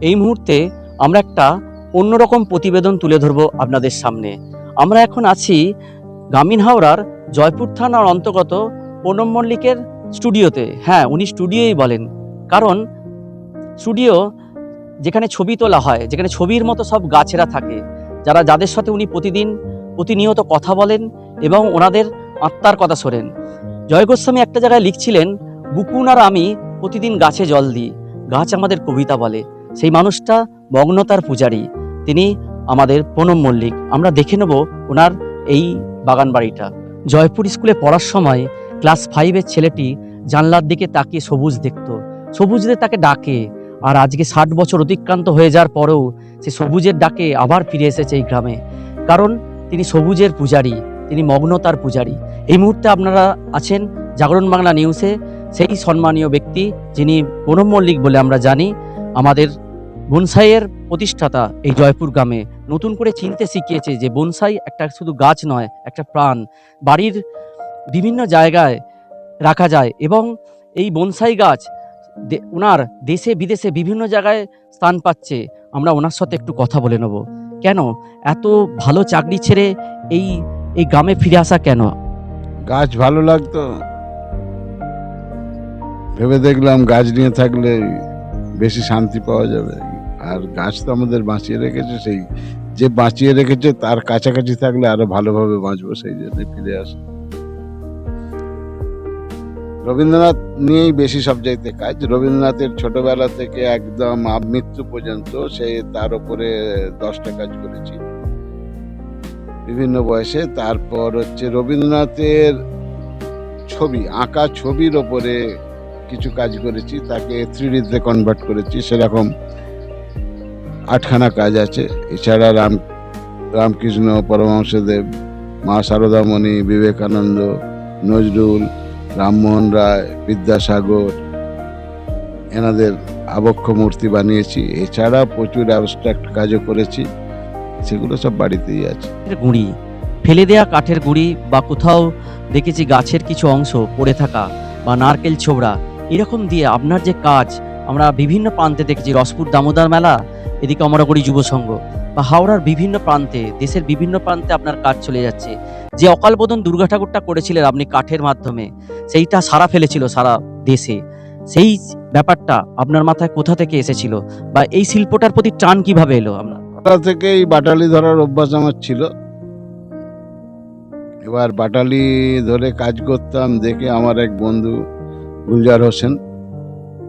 এই মুহূর্তে আমরা একটা অন্যরকম প্রতিবেদন তুলে ধরব আপনাদের সামনে। আমরা এখন আছি গ্রামীণ হাওড়ার জয়পুর থানার অন্তর্গত প্রণব মল্লিকের স্টুডিওতে। হ্যাঁ, উনি স্টুডিওই বলেন, কারণ স্টুডিও যেখানে ছবি তোলা হয়, যেখানে ছবির মতো সব গাছেরা থাকে, যাদের সাথে উনি প্রতিনিয়ত কথা বলেন এবং ওনাদের আত্মার কথা শোনেন। জয় গোস্বামী একটা জায়গায় লিখছিলেন, বুকুন আর আমি প্রতিদিন গাছে জল দিই, গাছ আমাদের কবিতা বলে। সেই মানুষটা মগ্নতার পূজারী, তিনি আমাদের প্রণব মল্লিক। আমরা দেখে নেব ওনার এই বাগান বাড়িটা। জয়পুর স্কুলে পড়ার সময় ক্লাস 5-এর ছেলেটি জানলার দিকে তাকিয়ে সবুজ দেখত, সবুজদের তাকে ডাকে। আর আজকে 60 বছর অতিক্রান্ত হয়ে যাওয়ার পরেও সে সবুজের ডাকে আবার ফিরে এসেছে এই গ্রামে, কারণ তিনি সবুজের পূজারী, তিনি মগ্নতার পূজারী। এই মুহূর্তে আপনারা আছেন জাগরণ বাংলা নিউজে, সেই সম্মানীয় ব্যক্তি যিনি প্রণব মল্লিক বলে আমরা জানি, আমাদের বনসাইয়ের প্রতিষ্ঠাতা। এই জয়পুর গ্রামে নতুন করে চিনতে শিখিয়েছে যে বনসাই একটা শুধু গাছ নয়, একটা প্রাণ। বাড়ির বিভিন্ন জায়গায় রাখা যায় এবং এই বনসাই গাছ ওনার দেশে বিদেশে বিভিন্ন জায়গায় স্থান পাচ্ছে। আমরা ওনার সাথে একটু কথা বলে নেব, কেন এত ভালো চাকরি ছেড়ে এই গ্রামে ফিরে আসা কেন? গাছ ভালো লাগতো, ভেবে দেখলাম গাছ নিয়ে থাকলে বেশি শান্তি পাওয়া যাবে। আর গাছ তো আমাদের বাঁচিয়ে রেখেছে, সেই যে বাঁচিয়ে রেখেছে তার কাছাকাছি থাকলে আরো ভালোভাবে বাঁচবো, সেই জন্য ফিরে আসা। রবীন্দ্রনাথ নিয়েই বেশি সবচাইতে কাজ। রবীন্দ্রনাথের ছোটবেলা থেকে একদম মৃত্যু পর্যন্ত সে তার উপরে 10টা কাজ করেছি বিভিন্ন বয়সে। তারপর রবীন্দ্রনাথের ছবি আঁকা, ছবির ওপরে কিছু কাজ করেছি, তাকে 3D-তে কনভার্ট করেছি, সেরকম 8খানা কাজ আছে। এছাড়া রামকৃষ্ণ পরমহংসদেব, মা সারদামণি, বিবেকানন্দ, নজরুল, রামমোহন রায়, বিদ্যাসাগর, এনাদের আবক্ষ মূর্তি বানিয়েছি। এছাড়া প্রচুর অ্যাবস্ট্রাক্ট কাজও করেছি, সেগুলো সব বাড়িতেই আছে। গুঁড়ি, ফেলে দেয়া কাঠের গুঁড়ি, বা কোথাও দেখেছি গাছের কিছু অংশ পড়ে থাকা, বা নারকেল ছোবড়া, এরকম দিয়ে আপনার যে কাজ আমরা বিভিন্ন প্রান্তে দেখেছি। রসপুর দামোদর মেলা, এদিকে অমরাগুড়ি যুব সংঘ, বা হাওড়ার বিভিন্ন প্রান্তে, দেশের বিভিন্ন প্রান্তে আপনার কাজ চলে যাচ্ছে। যে অকালবোধন দুর্গা ঠাকুরটা করেছিলেন আপনি কাঠের মাধ্যমে, সেইটা সারা ফেলেছিল সারা দেশে। সেই ব্যাপারটা আপনার মাথায় কোথা থেকে এসেছিল, বা এই শিল্পটার প্রতি টান কিভাবে এলো আপনার? ছোটবেলা থেকেই বাটালি ধরার অভ্যাস আমার ছিল। এবার বাটালি ধরে কাজ করতাম দেখে আমার এক বন্ধু গুলজার হোসেন,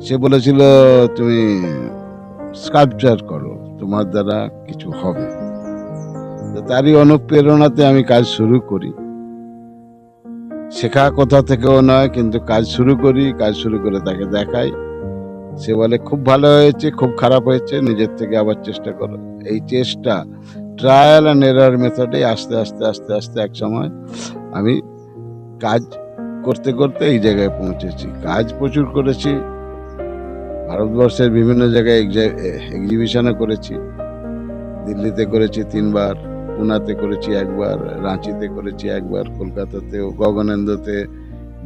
সে বলেছিল তুমি স্কাল্পচার করো, তোমার দ্বারা কিছু হবে। তো তারই অনুপ্রেরণাতে আমি কাজ শুরু করি। শেখা কোথা থেকেও নয়, কিন্তু কাজ শুরু করি, কাজ শুরু করে তাকে দেখাই। সে বলে খুব ভালো হয়েছে, খুব খারাপ হয়েছে, নিজের থেকে আবার চেষ্টা করো। এই চেষ্টা, ট্রায়াল অ্যান্ড এরর মেথডে আস্তে আস্তে আস্তে আস্তে এক সময় আমি কাজ করতে করতে এই জায়গায় পৌঁছেছি। কাজ প্রচুর করেছি, ভারতবর্ষের বিভিন্ন জায়গায় এক্সিবিশনে করেছি। দিল্লিতে করেছি 3বার, পুনাতে করেছি 1বার, রাঁচিতে করেছি 1বার, কলকাতাতেও, গগনেন্দ্রতে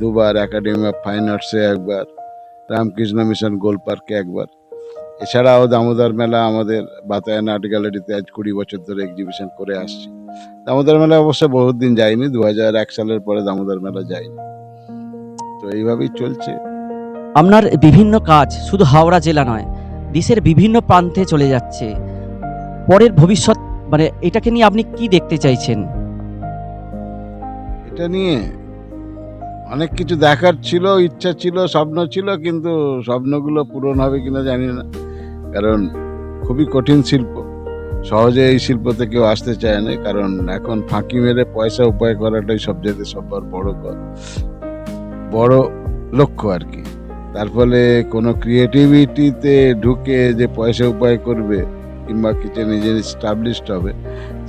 2বার, একাডেমি অফ ফাইন আর্টসে 1বার, রামকৃষ্ণ মিশন গোল পার্কে 1বার। এছাড়াও দামোদর মেলা, আমাদের বাতায়ন আর্ট গ্যালারিতে আজ 20 বছর ধরে এক্সিবিশন করে আসছি। দামোদর মেলা অবশ্য বহুত দিন যায়নি, 2001 সালের পরে দামোদর মেলা যায়নি। তো এইভাবেই চলছে। আপনার বিভিন্ন কাজ শুধু হাওড়া জেলা নয়, দেশের বিভিন্ন প্রান্তে চলে যাচ্ছে। পরের ভবিষ্যৎ, মানে এটাকে নিয়ে আপনি কি দেখতে চাইছেন? এটা নিয়ে অনেক কিছু দেখার ছিল, ইচ্ছা ছিল, স্বপ্ন ছিল, কিন্তু স্বপ্নগুলো পূরণ হবে কিনা জানি না, কারণ খুবই কঠিন শিল্প। সহজে এই শিল্পতে কেউ আসতে চায় না, কারণ এখন ফাঁকি মেরে পয়সা উপায় করাটাই সবচেয়ে সবার বড় লক্ষ্য আর কি। তার ফলে কোনো ক্রিয়েটিভিটিতে ঢুকে যে পয়সা উপায় করবে কিংবা কিছু নিজের এস্টাবলিশড হবে,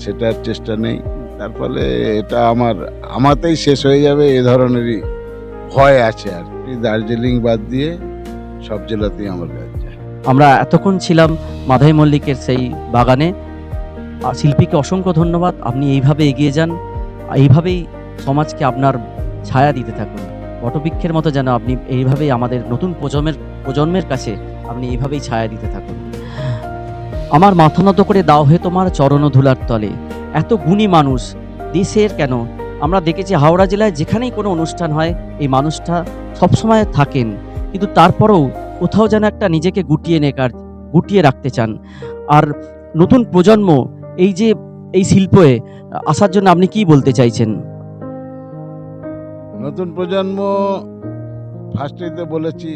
সেটার চেষ্টা নেই। তার ফলে এটা আমাতেই শেষ হয়ে যাবে, এ ধরনেরই ভয় আছে আর কি। দার্জিলিং বাদ দিয়ে সব জেলাতেই আমার কাজ যায়। আমরা এতক্ষণ ছিলাম মাধাই মল্লিকের সেই বাগানে। শিল্পীকে অসংখ্য ধন্যবাদ। আপনি এইভাবে এগিয়ে যান, এইভাবেই সমাজকে আপনার ছায়া দিতে থাকুন। বটবৃক্ষের মতো যেন আপনি এইভাবেই আমাদের নতুন প্রজন্মের কাছে আপনি এইভাবেই ছায়া দিতে থাকুন। আমার মাথা নত করে দাও হে তোমার চরণ ধুলার তলে। এত গুণী মানুষ দেশের কেন, আমরা দেখেছি হাওড়া জেলায় যেখানেই কোনো অনুষ্ঠান হয় এই মানুষটা সবসময় থাকেন, কিন্তু তারপরেও কোথাও যেন একটা নিজেকে গুটিয়ে রাখতে চান। আর নতুন প্রজন্ম এই যে এই শিল্পে আসার জন্য আপনি কি বলতে চাইছেন? নতুন প্রজন্ম ফার্স্টেই তো বলেছি,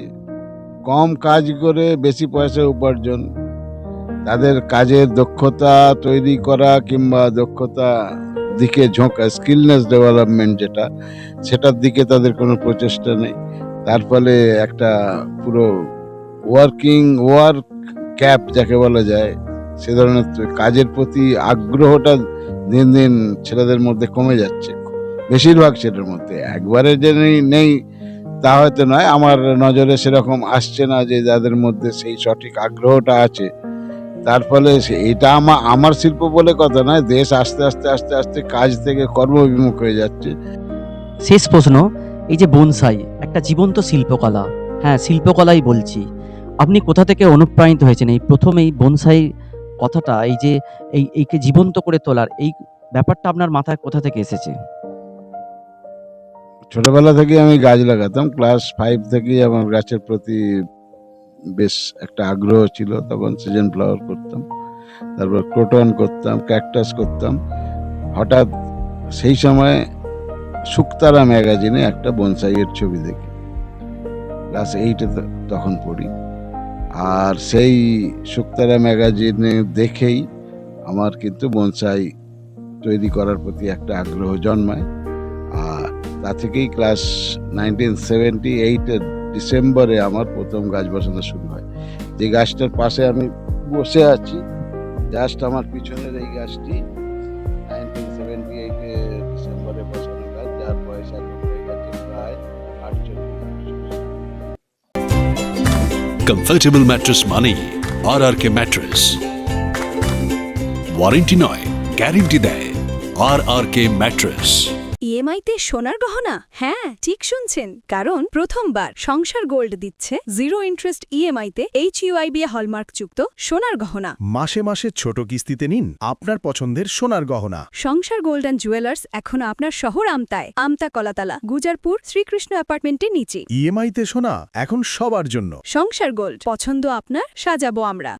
কম কাজ করে বেশি পয়সা উপার্জন, তাদের কাজের দক্ষতা তৈরি করা কিংবা দক্ষতা দিকে ঝোঁকা, স্কিলনেস ডেভেলপমেন্ট যেটা, সেটার দিকে তাদের কোনো প্রচেষ্টা নেই। তার ফলে একটা পুরো ওয়ার্ক ক্যাপ যাকে বলা যায়, সে ধরনের কাজের প্রতি আগ্রহটা দিন দিন ছেলেদের মধ্যে কমে যাচ্ছে, বেশিরভাগ ছেলের মধ্যে। একবারে যে নেই তা হয়তো নয়, আমার নজরে সেরকম আসছে না যে যাদের মধ্যে সেই সঠিক আগ্রহটা আছে। তার ফলে এটা আমার শিল্প বলে কথা নয়, দেশ আস্তে আস্তে আস্তে আস্তে কাজ থেকে কর্মবিমুখ হয়ে যাচ্ছে। শেষ প্রশ্ন, এই যে বনসাই একটা জীবন্ত শিল্পকলা, হ্যাঁ শিল্পকলাই বলছি, আপনি কোথা থেকে অনুপ্রাণিত হয়েছেন এই প্রথম এই বনসাই কথাটা, এই যে এইকে জীবন্ত করে তোলার এই ব্যাপারটা আপনার মাথায় কোথা থেকে এসেছে? ছোটবেলা থেকে আমি গাছ লাগাতাম, ক্লাস 5 থেকেই আমার গাছের প্রতি বেশ একটা আগ্রহ ছিল। তখন সিজন ফ্লাওয়ার করতাম, তারপর ক্রোটন করতাম, ক্যাকটাস করতাম। হঠাৎ সেই সময় শুকতারা ম্যাগাজিনে একটা বনসাইয়ের ছবি দেখি, ক্লাস 8-এ তখন পড়ি। আর সেই শুকতারা ম্যাগাজিনে দেখেই আমার কিন্তু বনসাই তৈরি করার প্রতি একটা আগ্রহ জন্মায়। আর তা থেকেই ক্লাস 1978-এর ডিসেম্বরে আমার প্রথম গাছ বসানো শুরু হয়। যে গাছটার পাশে আমি বসে আছি, জাস্ট আমার পিছনের এই গাছটি 1978-এ ডিসেম্বরে বসানো গাছ, যার বয়স এখন হয়ে গেছে প্রায় 48। কমফর্টেবল ম্যাট্রেস মানেই RRK ম্যাট্রেস। ওয়ারেন্টি নয়, গ্যারেন্টি দেয় RRK ম্যাট্রেস। ইএমআইতে সোনার গহনা? হ্যাঁ, ঠিক শুনছেন, কারণ প্রথমবার সংসার গোল্ড দিচ্ছে 0 ইন্টারেস্ট ইএমআইতে HUIB হলমার্কযুক্ত সোনার গহনা। মাসে মাসে ছোট কিস্তিতে নিন আপনার পছন্দের সোনার গহনা। সংসার গোল্ড অ্যান্ড জুয়েলার্স এখন আপনার শহর আমতায়, আমতা কলাতলা, গুজারপুর, শ্রীকৃষ্ণ অ্যাপার্টমেন্টের নিচে। ইএমআইতে সোনা এখন সবার জন্য। সংসার গোল্ড, পছন্দ আপনার, সাজাবো আমরা।